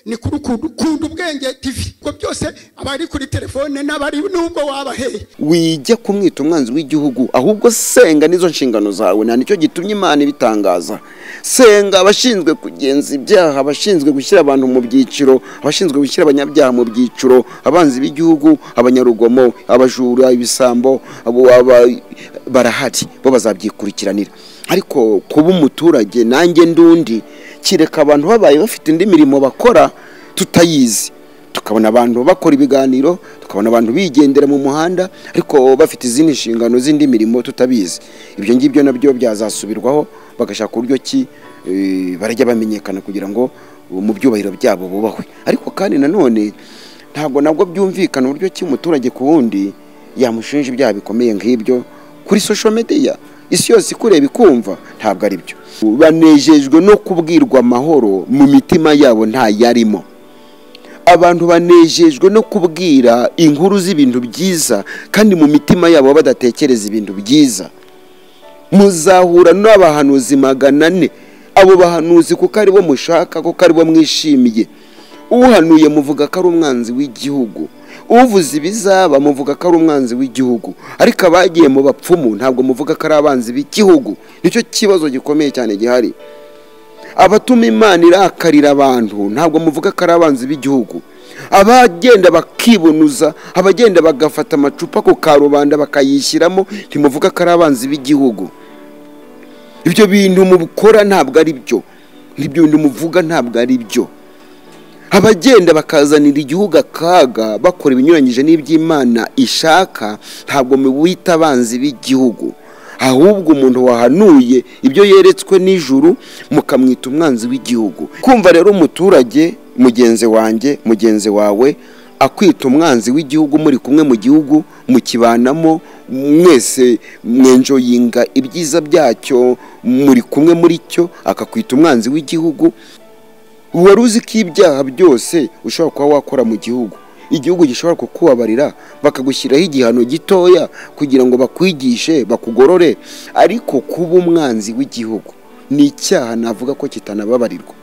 ni kuri Kunda Ubwenge TV ko byose abari kuri telefone n'abari nubwo wabaheye wijya kumwita umwanzi w'igihugu ahubwo senga nizo nshingano zawe nta nicyo gitumye Imana ibitangaza senga abashinzwe kugenza ibyaha abashinzwe gushyira abantu mu byiciro abashinzwe gushyira abanyabyaha mu byiciro abanzi b'igihugu abanyarugomo abajura ibisambo barahari bo bazabyikurikiranira ariko kuba umuturage nanjye ndundi kireka abantu babaye bafite indi mirimo bakora tutayizi tukabona abantu bakora ibiganiro tukabona abantu bigendera mu muhanda ariko bafite izindi nshingano z'indi mirimo tutabizi ibyo ngibyo nabyo byazasubirwaho bagashaka uburyo ki barajya bamenyekana kugira ngo mu byubahiro byabo bubahwe ariko kandi nanone ntabwo nabwo byumvikana uburyo ki umuturage ku wundi yamushinja ibyaha bikomeye nk'ibyo kuri social media isi yose ikureba ikumva ntabwo ari byo banejejwe no kubwirwa amahoro mu mitima yabo nta yarimo abantu banejejwe no kubwira inkuru z'ibintu byiza kandi mu mitima yabo badatekereza ibintu byiza muzahura n'abahanuzi 400 abo bahanuzi kuko ari bo mushaka kuko ari bo mwishimiye uhanuye muvuga ko ari umwanzi w'igihugu uvuze ibizaba muvuga ko ari umwanzi w'igihugu ariko abagiye mu bapfumu ntabwo muvuga ko ari abanzi b'igihugu nicyo kibazo gikomeye cyane gihari abatuma Imana irakarira abantu ntabwo muvuga ko ari abanzi b'igihugu abagenda bakibunuza abagenda bagafata amacupa ku karubanda bakayishyiramo ntimuvuga ko ari abanzi b'igihugu ibyo bintu mubukora ntabwo ari byo n'ibyo bintu muvuga ntabwo ari byo abagenda bakazanira igihugu akaga bakora ibinyuranyije n'iby'Imana ishaka ntabwo mubita abanzi b'igihugu ahubwo umuntu wahanuye ibyo yeretswe n'ijuru mukamwita umwanzi w'igihugu kumva rero umuturage mugenzi wanjye mugenzi wawe akwita umwanzi w'igihugu muri kumwe mu gihugu mukibanamo mwese mwenjoyinga ibyiza byacyo muri kumwe muri cyo akakwita umwanzi w'igihugu waruzi ko ibyaha byose ushobora kuba wakora mu gihugu igihugu gishobora kukubabarira bakagushyiraho igihano gitoya kugira ngo bakwigishe bakugorore ariko kuba umwanzi w'igihugu ni icyaha navuga ko kitanababarirwa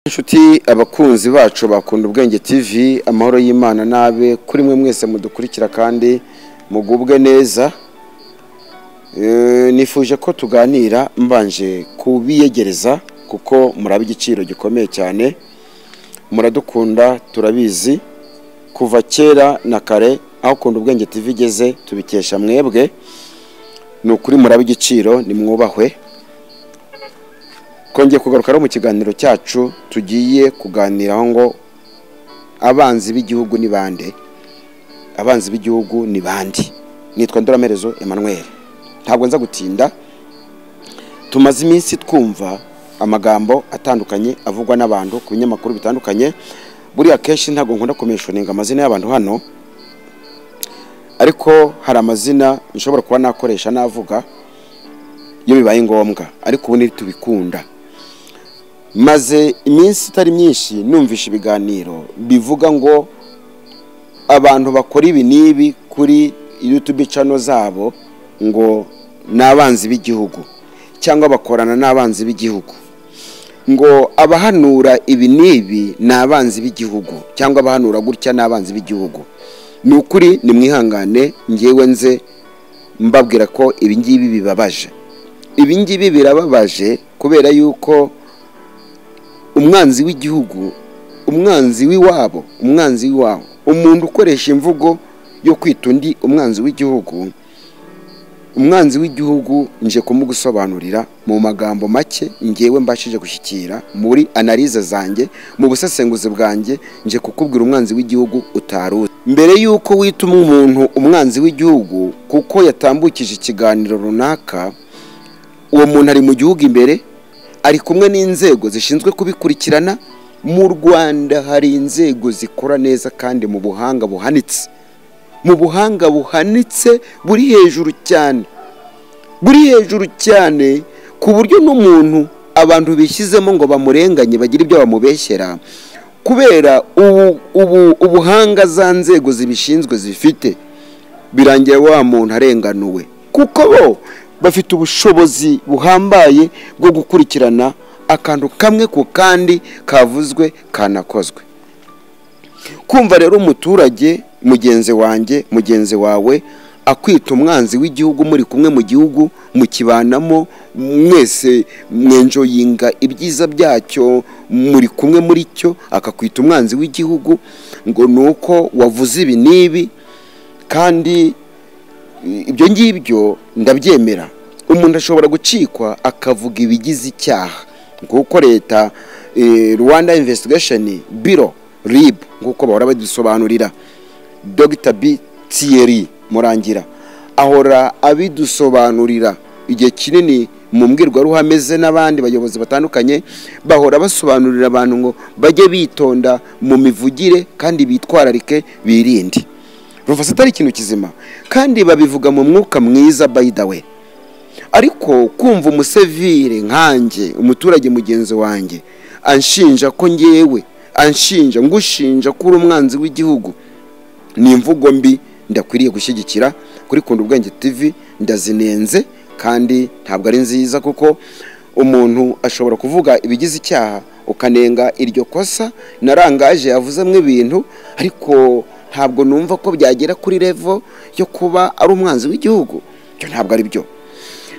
inshuti abakunzi bacu bakunda Ubwenge TV amahoro y'Imana nabe kuri mwe mwese mudukurikira kandi mugubwe neza nifuje ko tuganira mbanje kubiyegereza kuko murabe igiciro gikomeye cyane muradukunda turabizi kuva kera na kare aho Kunda Ubwenge TV igeze tubikesha mwebwe nukuri murabe igiciro ni mwubahwe kongeye kugaruka mu kiganiro cyacu tugiye kuganiraho ngo abanzi b'igihugu ni bande abanzi b'igihugu ni bandi nitwa Ndoramerezo Emmanuel ntabwo nza gutinda tumaze iminsi twumva amagambo atandukanye avugwa n'abantu ku binyamakuru bitandukanye buri akeshi ntabwo nkunda kumentioninga amazina y'abantu hano ariko hari amazina nshobora kuba nakoresha navuga iyo bibaye ngombwa ariko ubu tubikunda maze iminsi itari myinshi numvisha ibiganiro bivuga ngo abantu bakora ibi nibi kuri YouTube channel zabo ngo nabanzi b'igihugu cyangwa bakorana nabanzi b'igihugu ngo abahanura ibi nibi nabanzi b'igihugu cyangwa abahanura gutya nabanzi b'igihugu nukuri ni mwihangane ngewe nze mbabwira ko ibi ngibi bibabaje ibi ngibi birababaje kubera yuko umwanzi w'igihugu, umwanzi w'iwabo, umuntu ukoresha imvugo yo kwita undi umwanzi w'igihugu, umwanzi w'igihugu nje kumugusobanurira mu magambo make ngewe mbashije gushyikira muri analize zanjye, mu busesenguzi bwanjye, nje kukubwira umwanzi w'igihugu utaruzi. Mbere yuko wita umuntu umwanzi w'igihugu kuko yatambukije ikiganiro runaka, uwo muntu ari mu gihugu imbere, ari kumwe n'inzego zishinzwe kubikurikirana. Mu Rwanda hari inzego zikora neza kandi mu buhanga buhanitse, buri hejuru cyane, ku buryo n'umuntu abantu bishyizemo ngo bamurenganye bagire ibyo bamubeshyera kubera ubuhanga za nzego zibishinzwe zifite, birangira wa muntu arenganuwe kuko bo bafite ubushobozi buhambaye bwo gukurikirana akantu kamwe ku kandi kavuzwe kanakozwe. Kumva rero umuturage mugenzi wawe akwita umwanzi w'igihugu, muri kumwe mu gihugu, mukibanamo, mwese mwenjoyinga ibyiza byacyo, muri kumwe muri cyo, akakwita umwanzi w'igihugu ngo nuko wavuze ibi nibi. Kandi ibyo ngibyo ndabyemera, umuntu ashobora gucikwa akavuga ibigize icyaha, nguko leta Rwanda Investigation Bureau RIB nguko bahora badusobanurira. Dr. B. Thierry Murangira ahora abidusobanurira igihe kinini mu mbwirwaruhame ze n'abandi bayobozi batandukanye, bahora basobanurira abantu ngo bajye bitonda mu mivugire kandi bitwararike, birinde. Rufasa atari ikintu kizima kandi babivuga mu mwuka mwiza by the way. Ariko kumva umusevire nkanjye, umuturage mugenzi wanjye, anshinja ko ngewe, ngushinja kuri umwanzi w'igihugu, ni imvugo mbi ndakwiriye gushyigikira. Kuri Kunda Ubwenge TV ndazinenze kandi ntabwo ari nziza, kuko umuntu ashobora kuvuga ibigize icyaha ukanenga iryo kosa narangaje yavuzemwe ibintu, ariko ntabwo numva ko byagera kuri level yo kuba ari umwanzi w'igihugu. Cyo ntabwo ari byo.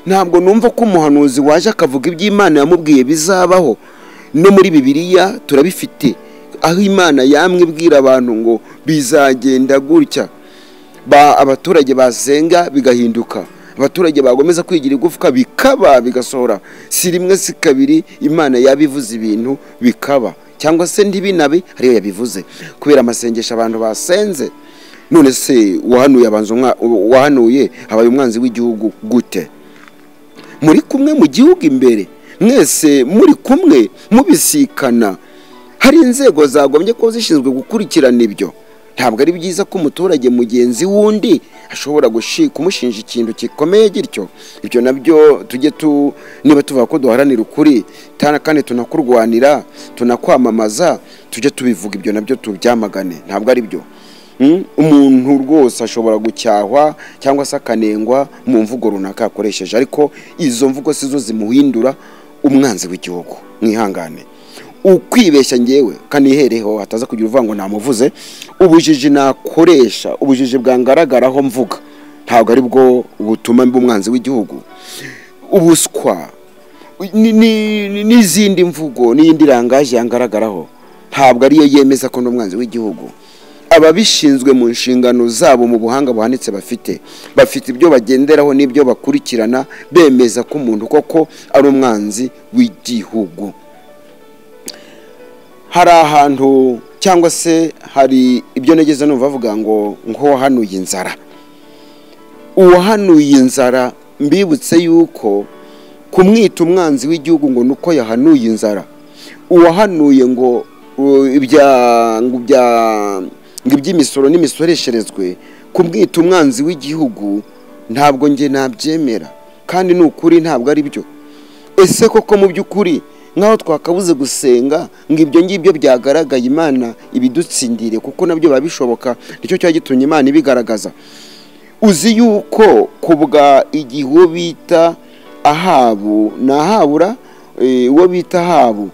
Ntabwo numva ko umuhanuzi waje akavuga iby'Imana yamubwiye bizabaho. No muri Bibiliya turabifite, aho Imana yamwibwira abantu ngo bizagenda gutya, abaturage basenga bigahinduka, abaturage bagomeza kwigira igufwa bikaba bigasohora. Si rimwe si kabiri Imana yabivuze ibintu bikaba, cyangwa se ntibinabe ariyo yabivuze kubera amasengesho abantu basenze. None se wahanuye abaye umwanzi w'igihugu gute? Muri kumwe mu gihugu imbere, mwese muri kumwe mubisikana, hari inzego zagombye ko zishinzwe gukurikirana ibyo. Ntabwo ari byiza ko umuturage mugenzi wundi ashobora kumushinja ikintu gikomeye gityo. Ibyo nabyo niba tuvuga ko duharanira ukuri kandi tunakurwanira, tunakwamamaza, tujye tubivuga ibyo nabyo tubyamagane. Ntabwo ari byo. Umuntu rwose ashobora gucyahwa cyangwa se akanengwa mu mvugo runaka akoresheje, ariko izo mvugo sizo zimuhindura umwanzi w'igihugu. Mwihangane. Ukwibeshya ngewe kanihereho hataza kugira uvango namuvuze, ubujiji nakoresha, ubujiji bwangaragaraho mvuga, ntabwo ari bwo butuma mba umwanzi w'igihugu. Ubuswa n'izindi mvugo n'indi rangaje yangaragaraho ntabwo ariyo yemeza ko n'umwanzi w'igihugu. Ababishinzwe mu nshingano zabo mu buhanga buhanitse bafite ibyo bagenderaho n'ibyo bakurikirana, bemeza ko umuntu koko ari umwanzi w'igihugu. Hari ahantu cyangwa se hari ibyo negeze numva bavuga ngo wahanuye inzara. Uwahanuye inzara mbibutse yuko kumwita umwanzi w'igihugu ngo nuko yahanuye inzara. Uwahanuye ngo iby'imisoro n'imisoresherezwe, kumwita umwanzi w'igihugu, ntabwo nge nabyemera kandi n'ukuri ntabwo ari byo. Ese koko mu by'ukuri nkaho twakabuze gusenga ngo ibyo ngibyo byagaragaye Imana ibidutsindire, kuko nabyo babishoboka, nicyo cyo gitumye Imana ibigaragaza. Uzi yuko kubwa igihe uwo bita Ahabu uwo bita Ahabu,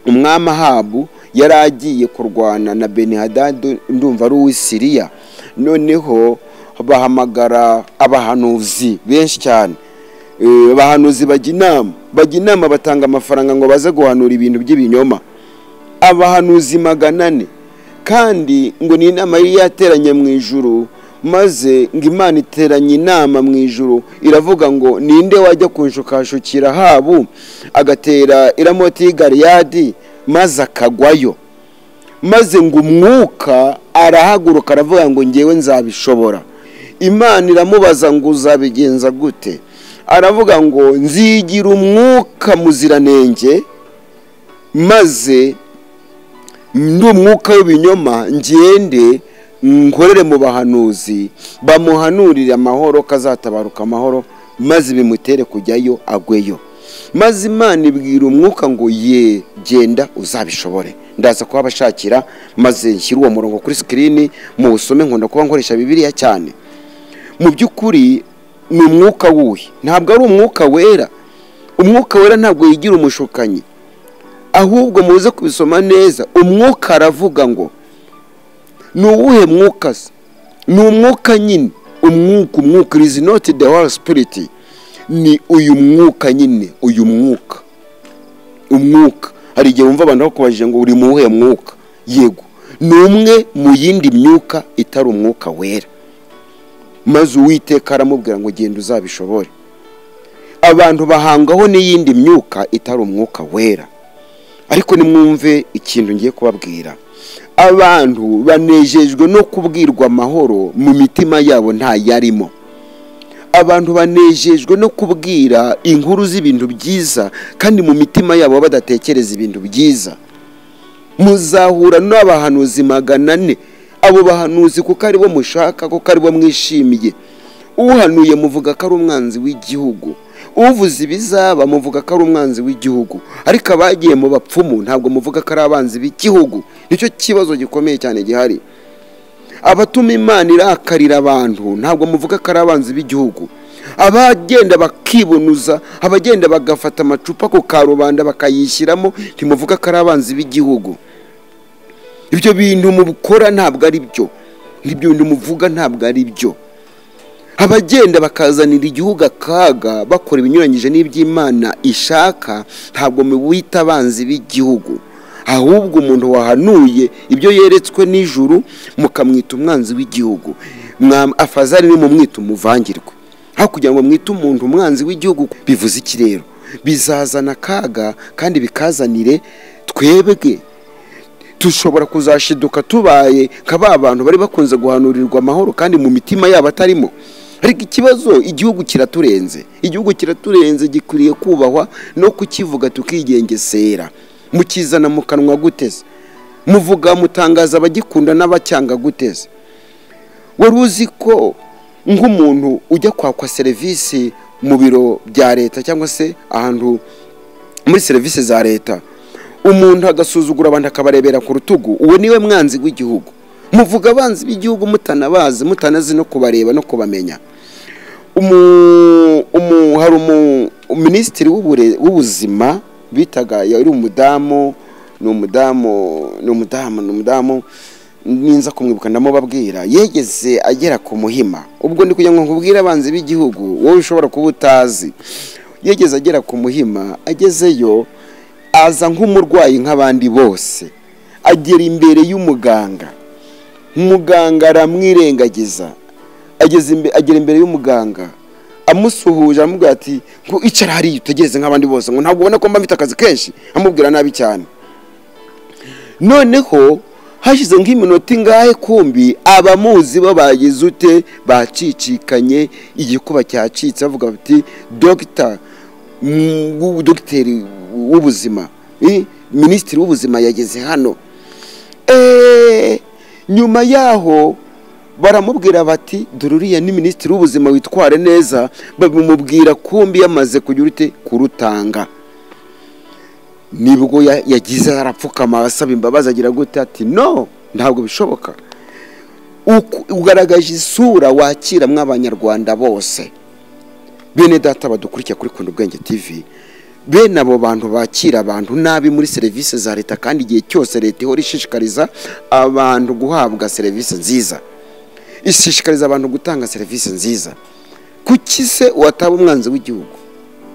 umwami Ahabu yari agiye kurwana na Benihadadi, ndumva ari uw'Isiriya. Noneho bahamagara abahanuzi benshi cyane, abahanuzi bajya inama batanga amafaranga ngo baze guhanura ibintu by'ibinyoma. Abahanuzi 400 kandi ngo ni inama yari yateranye mu ijuru, maze ngo Imana iteranye inama mu ijuru iravuga ngo ninde wajya kunshukashukira Ahabu agatera iramoti y'Galiyadi maze akagwayo. Maze ngo umwuka arahaguruka aravuga ngo ngewe nzabishobora. Imana iramubaza ngo uzabigenza gute? Aravuga ngo nzigira umwuka muziranenge, maze ndi umwuka w'ibinyoma ngende nkorere mu bahanuzi bamuhanurire amahoro kazatabaruka amahoro, maze bimutere kujyayo agweyo. Maze Imana ibwira umwuka ngo ye genda uzabishobore. Ndaza kuba bashakira maze nshyira uwo murongo kuri screen mu usome, nkunda kuba nkoresha Bibiliya cyane. Mu by'ukuri ni umwuka wuhe? Ntabwo ari umwuka wera. Umwuka wera ntabwo yigira umushukanyi, ahubwo muze kubisoma neza. Umwuka aravuga ngo ni uwuhe mwuka se? Ni umwuka nyine, umwuka is not the Holy Spirit. Ni uyu mwuka nyine, uyu mwuka. Hari igihe wumva abantu bakubajije ngo uri mu uwuhe mwuka? Yego, ni umwe mu yindi myuka itari umwuka wera. Maze Uwiteka aramubwira ngo genda uzabishobore. Abantu bahangaho n'iyindi myuka itari umwuka wera. Ariko nimwumve ikintu ngiye kubabwira. Abantu banejejwe no kubwirwa amahoro, mu mitima yabo nta yarimo. Abantu banejejwe no kubwira inkuru z'ibintu byiza, kandi mu mitima yabo badatekereza ibintu byiza. Muzahura n'abahanuzi 400. Abo bahanuzi kuko ari bo mushaka, kuko ari bo mwishimiye. Uhanuye muvuga ko ari umwanzi w'igihugu, uvuze ibizaba muvuga ko ari umwanzi w'igihugu. Ariko abagiye mu bapfumu ntabwo muvuga ko ari abanzi b'igihugu. Nicyo kibazo gikomeye cyane gihari. Abatuma Imana irakarira abantu ntabwo muvuga ko ari abanzi b'igihugu. Abagenda bakibunuza, abagenda bagafata amacupa ku karubanda bakayishyiramo, ntimuvuga ko ari abanzi b'igihugu. Ibyo bintu mubukora ntabwo ari byo. Ibyo bintu muvuga ntabwo ari byo. Abagenda bakazanira igihugu akaga bakora ibinyuranyije n'iby'Imana ishaka, ntabwo mubita abanzi b'igihugu. Ahubwo umuntu wahanuye ibyo yeretswe n'ijuru mukamwita umwanzi w'igihugu. Afazari ni mumwita umuvangirwa. Aho kugira ngo mwite umuntu umwanzi w'igihugu, bivuze iki rero? Bizazana akaga kandi bikazanire twebwe. Tushobora kuzashiduka tubaye nk'aba abantu bari bakunze guhanurirwa amahoro kandi mu mitima yabo atarimo. Ariko ikibazo, igihugu kiraturenze. Igihugu kiraturenze, gikwiriye kubahwa no kukivuga tukigengesera. Mukizana mu kanwa guteze, muvuga mutangaza abagikunda n'abacyanga guteze. Wari uzi ko nk'umuntu ujya kwakwa serivisi mu biro bya leta cyangwa se ahantu muri serivisi za leta, umuntu agasuzugura abantu akabarebera ku rutugu, uwo niwe mwanzi w'igihugu. Muvuga abanzi b'igihugu mutanabazi, mutanazi no kubareba no kubamenya. Hari minisitiri w'ubuzima bitaga yari umudamu, ninza kumwibuka ndamubabwira, yegeze agera ku Muhima. Ubwo ndi kugira ngo nkubwire abanzi b'igihugu wowe ushobora kuba utazi. Yegeze agera ku Muhima, agezeyo aza nk'umurwayi nk'abandi bose, agera imbere y'umuganga. Umuganga aramwirengagiza, agera imbere y'umuganga, amusuhuje amubwira ati ngo icara hariya utegereze nk'abandi bose, ngo ntabwo ubona ko mba mfite akazi kenshi. Amubwira nabi cyane. Noneho hashize nk'iminota ingahe kumbi abamuzi bo bagize ute, bacicikanye, igikuba cyacitse, bavuga bati dogiteri w'ubuzima, minisitiri w'ubuzima yageze hano. Nyuma yaho baramubwira bati dururiya ni minisitiri w'ubuzima, witware neza. Babimubwira kumbi yamaze kugira ute, kurutanga. Nibwo yagize arapfukama asaba imbabazi, agira gute ati no, ntabwo bishoboka. Ugaragaje isura wakira mw'abanyarwanda bose. Bene data badukurikiye kuri Kunda Ubwenge TV, bene abo bantu bakira abantu nabi muri serivisi za leta, kandi igihe cyose leta ihora ishishikariza abantu guhabwa serivisi nziza, ishishikariza abantu gutanga serivisi nziza. Kuki se wataba umwanzi w'igihugu?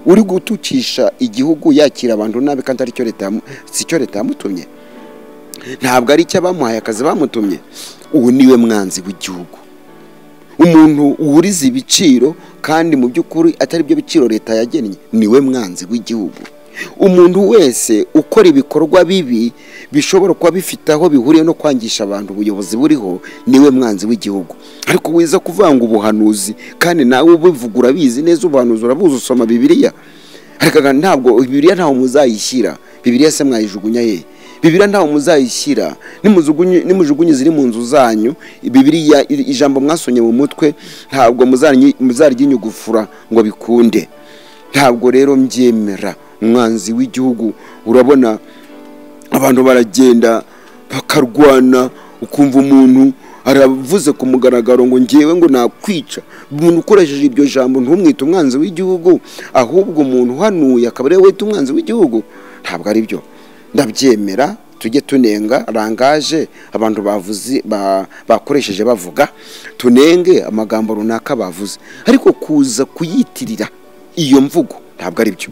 uri gutukisha igihugu yakira abantu nabi kandi ari cyo leta sicyo leta yamutumye, ntabwo ari cyo abamuhaye akazi bamutumye. Ubu niwe mwanzi w'igihugu, umuntu uriza ibiciro kandi mu by'ukuri atari byo biciro leta yagennye, niwe mwanzi w'igihugu. Umuntu wese ukora ibikorwa bibi bishobora kuba bifite aho bihuriye no kwangisha abantu ubuyobozi buriho, niwe mwanzi w'igihugu. Ariko wiza kuvanga ubuhanuzi kandi nawe ubivugura bizi neza, ubuhanuzi urabuzi, usoma Bibiliya. Ariko ntabwo Bibiliya ntaho muzayishyira. Bibiliya se mwayijugunya he? Bibiliya ntaho muzayishyira. Nimujugunye ziri mu nzu zanyu. Bibiliya ijambo mwasonye mu mutwe ntabwo muzaryinyugufura ngo bikunde. Ntabwo rero mbyemera umwanzi w'igihugu. Urabona abantu baragenda bakarwana, ukumva umuntu aravuze ku mugaragaro ngo ngewe ngo nakwica. Umuntu ukoresheje iryo jambo ntumwite umwanzi w'igihugu, ahubwo umuntu uhanuye akaba ari we wita umwanzi w'igihugu. Ntabwo ari byo. Ndabyemera, tujye tunenga rangaje abantu bavuze bakoresheje bavuga, tunenge amagambo runaka bavuze, ariko kuza kuyitirira iyo mvugo ntabwo ari byo.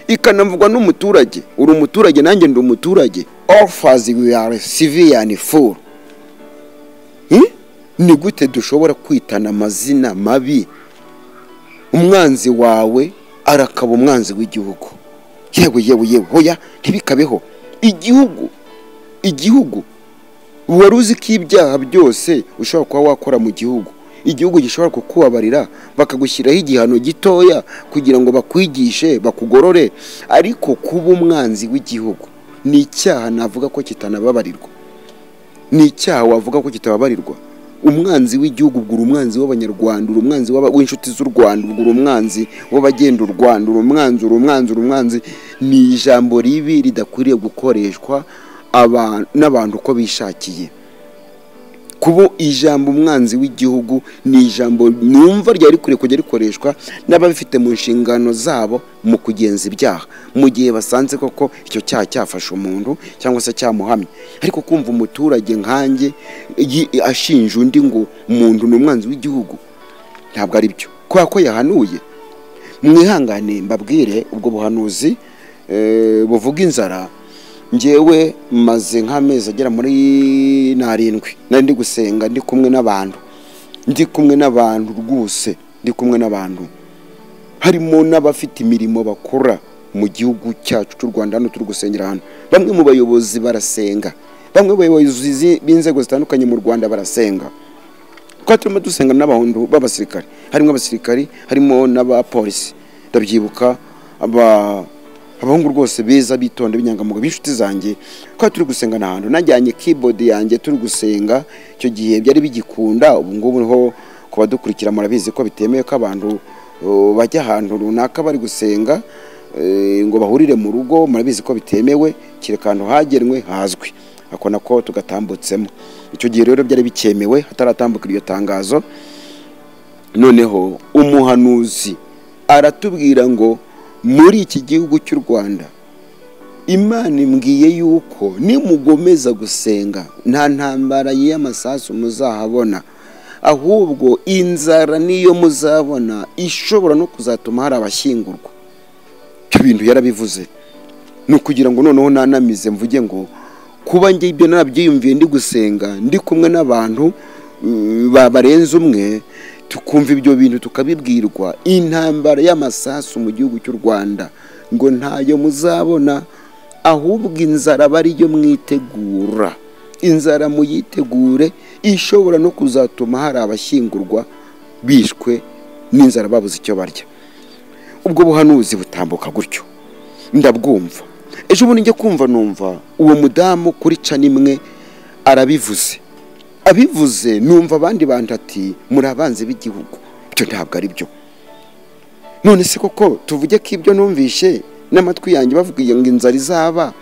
Ikanavugwa n'umuturage, uri umuturage nanjye ndi umuturage. Orphans we are civilian full. Ni gute dushobora kwitana amazina mabi? Umwanzi wawe arakaba umwanzi w'igihugu. Yewe hoya ntibikabeho. Igihugu waruzi ko ibyaha byose ushobora kuba wakora mu gihugu, igihugu gishobora kukubabarira bakagushyiraho igihano gitoya kugira ngo bakwigishe bakugorore. Ariko kuba umwanzi w'igihugu ni icyaha navuga ko kitanababarirwa, ni icyaha wavuga ko kitababarirwa. Umwanzi w'igihugu ugura umwanzi w'abanyarwanda, umwanzi w'inshuti z'u Rwanda, ugura umwanzi w'abagenda u Rwanda, umwanzi. Ni ijambo ribi ridakwiriye gukoreshwa n'abantu uko bishakiye. Kubo ijambo umwanzi w'igihugu ni ijambo numva ryari kure kujya rikoreshwa n'ababifite mu nshingano zabo mu kugenza ibyaha, mu gihe basanze koko icyo cyaha cyafasha umuntu cyangwa se cyamuhamye. Ariko kumva umuturage nkanjye ashinja undi ngo umuntu ni umwanzi w'igihugu, ntabwo ari byo. Kwa ko yahanuye, mwihangane mbabwire, ubwo buhanuzi buvuga inzara. Ngewe maze nk'amezi agera muri 7 nari ndi gusenga, ndi kumwe n'abantu rwose, ndi kumwe n'abantu harimo n'abafite imirimo bakora mu gihugu cyacu cy'u Rwanda. Hano turi gusengera hano, bamwe mu bayobozi barasenga, bamwe bayobozi b'inzego zitandukanye mu Rwanda barasenga. Kwa turimo dusenga n'abahungu b'abasirikare, harimo abasirikari, harimo n'abapolisi. Ndabyibuka abahungu rwose beza bitonde binyangamuga b'inshuti zanjye. Kwa turi gusenga n'ahantu najyanye keyboard yanjye turi gusenga. Icyo gihe byari bigikunda. Ubu ngubu ho kuba dukurikira murabizi ko bitemewe ko abantu bajya ahantu runaka bari gusenga ngo bahurire mu rugo. Murabizi ko bitemewe, kirekantu hagenwe hazwi, ako nako tugatambutsemo. Icyo gihe rero byari bikemewe hataratambuka iryo tangazo. Noneho umuhanuzi aratubwira ngo muri iki gihugu cy'u Rwanda Imana imbwiye yuko nimugomeza gusenga nta ntambara y'amasasu muzahabona, ahubwo inzara niyo muzabona ishobora no kuzatuma hari abashyingurwa. Ibyo bintu yarabivuze. Ni ukugira ngo noneho nanamize mvuge ngo kuba njye ibyo nabyiyumviye ndi gusenga ndi kumwe n'abantu barenze umwe, tukumva ibyo bintu tukabibwirwa intambara y'amasasu mu gihugu cy'u Rwanda ngo ntayo muzabona, ahubwo inzara bariyo mwitegura. Inzara muyitegure, ishobora no kuzatuma hari abashyingurwa bishwe n'inzara babuze icyo barya. Ubwo buhanuzi butambuka gutyo ndabwumva. Ejo bundi njye kumva numva uwo mudamu kuri canimwe arabivuze. Abivuze numva abandi bantu ati muri abanzi b'igihugu. Byo ntabwo ari byo. None se koko tuvuge ko ibyo numvishe n'amatwi yanjye bavugiye ngo inzara izaba,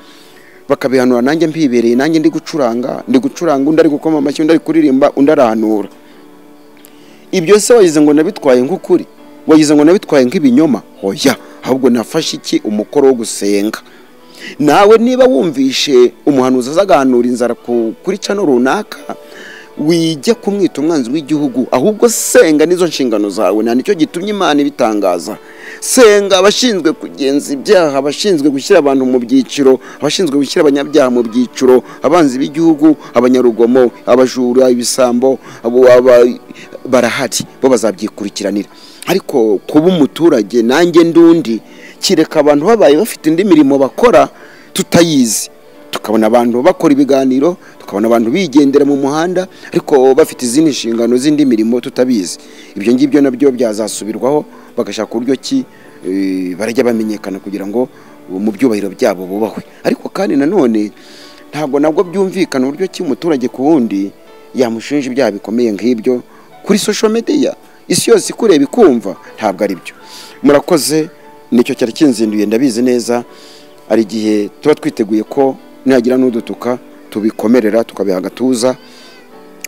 bakabihanura nanjye mpibereye, nanjye ndi gucuranga undi ari gukoma amashyi, undi ari kuririmba, undi arahanura. Ibyo se wagize ngo nabitwaye nk'ukuri? Wagize ngo nabitwaye nk'ibinyoma? Hoya, ahubwo nafashe iki umukoro wo gusenga. Nawe niba wumvishe umuhanuzi azagahanura inzara kuri cano runaka, wijya kumwita umwanzi w'igihugu, ahubwo senga nizo nshingano zawe. Nta nicyo gitumye Imana ibitangaza. senga abashinzwe kugenza ibyaha, abashinzwe gushyira abantu mu byiciro, abashinzwe gushyira abanyabyaha mu byiciro, abanzi b'igihugu, abanyarugomo, abajura, ibisambo, barahari bo bazabyikurikiranira. Ariko kuba umuturage nanjye ndundi kireka abantu babaye bafite indi mirimo bakora tutayizi, tukabona abantu bakora ibiganiro, tukabona abantu bigendera mu muhanda ariko bafite izindi nshingano z'indi mirimo tutabizi. Ibyo ngibyo nabyo byazasubirwaho bagashaka uburyo ki barajya bamenyekana kugira ngo mu byubahiro byabo bubahwe. Ariko kandi nanone ntabwo nabwo byumvikana uburyo ki umuturage ku wundi yamushinja ibyaha bikomeye nk'ibyo kuri social media, isi yose ikureba ikumva. Ntabwo ari byo. Murakoze, nicyo cyari kinzinduye, ndabizi neza ari gihe tuba twiteguye ko nagira n'udutuka tubikomerera tukabiha agatuza,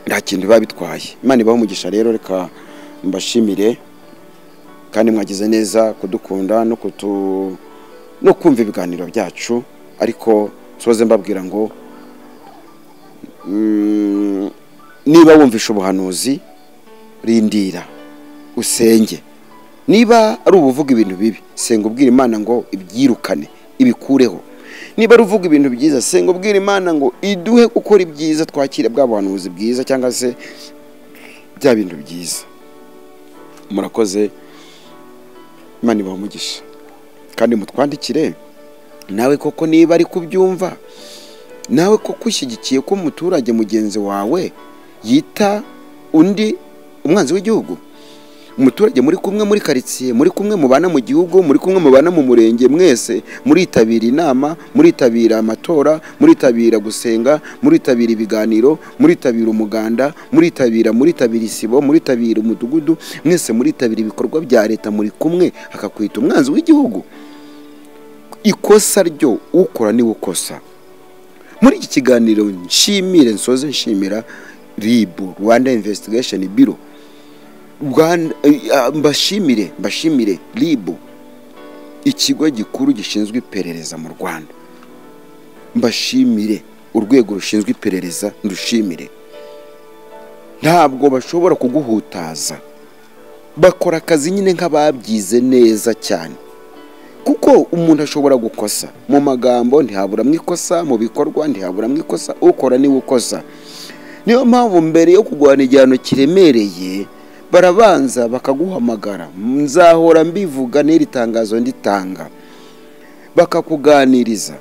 nta kintu biba bitwaye. Imana ibaho umugisha. Rero reka mbashimire kandi mwagize neza kudukunda no kumva ibiganiro byacu. Ariko soze mbabwira ngo niba wumvisha ubuhanuzi rindira usenge. Niba ari ubuvuga ibintu bibi, senga ubwira Imana ngo ibyirukane ibikureho. Niba ari uvuga ibintu byiza, senga ubwira Imana ngo iduhe gukora ibyiza, twakire bwa buhanuzi bwiza cyangwa se bya bintu byiza. Murakoze, Imana ibahe umugisha. Kandi mutwandikire nawe koko niba ari kubyumva, nawe koko ushyigikiye ko umuturage mugenzi wawe yita undi umwanzi w'igihugu. Umuturage muri kumwe muri karitsiye, muri kumwe mubana mu gihugu, muri kumwe mubana mu murenge, mwese muritabira inama, muritabira amatora, muritabira gusenga, muritabira ibiganiro, muritabira umuganda, muritabira isibo, muritabira umudugudu, mwese muritabira ibikorwa bya leta, muri kumwe akakwita umwanzi w'igihugu. Ikosa ryo ukora ni ukosa. Muri iki kiganiro nshimire nsoze nshimira RIB, Rwanda Investigation Bureau. Mbashimire RIB, ikigo gikuru gishinzwe iperereza mu Rwanda. Mbashimire urwego rushinzwe iperereza, ndushimire. Ntabwo bashobora kuguhutaza, bakora akazi nyine nk'ababyize neza cyane. Kuko umuntu ashobora gukosa mu magambo, ntihabura mwikosa, mu bikorwa ntihabura mwikosa, ukora ni ukosa. Niyo mpamvu mbere yo kugwana igihano kiremereye barabanza bakaguhamagara. Nzahora mbivuga n'iri tangazo nditanga, bakakuganiriza.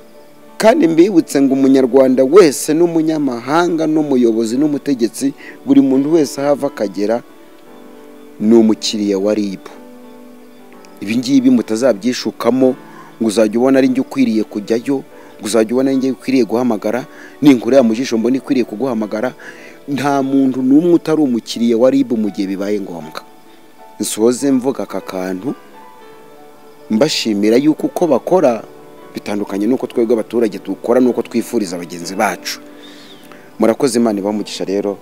Kandi mbibutse ngo umunyarwanda wese n'umunyamahanga n'umuyobozi n'umutegetsi, buri muntu wese ahava akagera ni umukiriya wa RIB. Ibi ngibi mutazabyishukamo ngo uzajya ubona ari njye ukwiriye kujyayo, ngo uzajya ubona ari njye ukwiriye guhamagara, ninkurira mu jisho mbona ikwiriye kuguhamagara. Nta muntu n'umwe utari umukiriya wa RIB mu gihe bibaye ngombwa. Nsoze mvuga aka kantu mbashimira yuko uko bakora bitandukanye nuko twebwe abaturage dukora, nuko twifuriza abagenzi bacu. Murakoze, Imana ibahe umugisha. Rero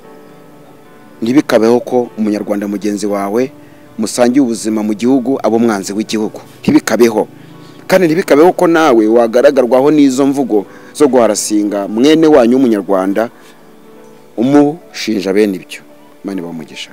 ntibikabeho ko umunyarwanda mugenzi wawe musangiye ubuzima mu gihugu abo mwanzi w'igihugu. Ntibikabeho. Kandi ntibikabeho ko nawe wagaragarwaho n'izo mvugo zo guharasinga mwene wanyu w'umunyarwanda umushinja bene ibyo. Imana ibahe umugisha.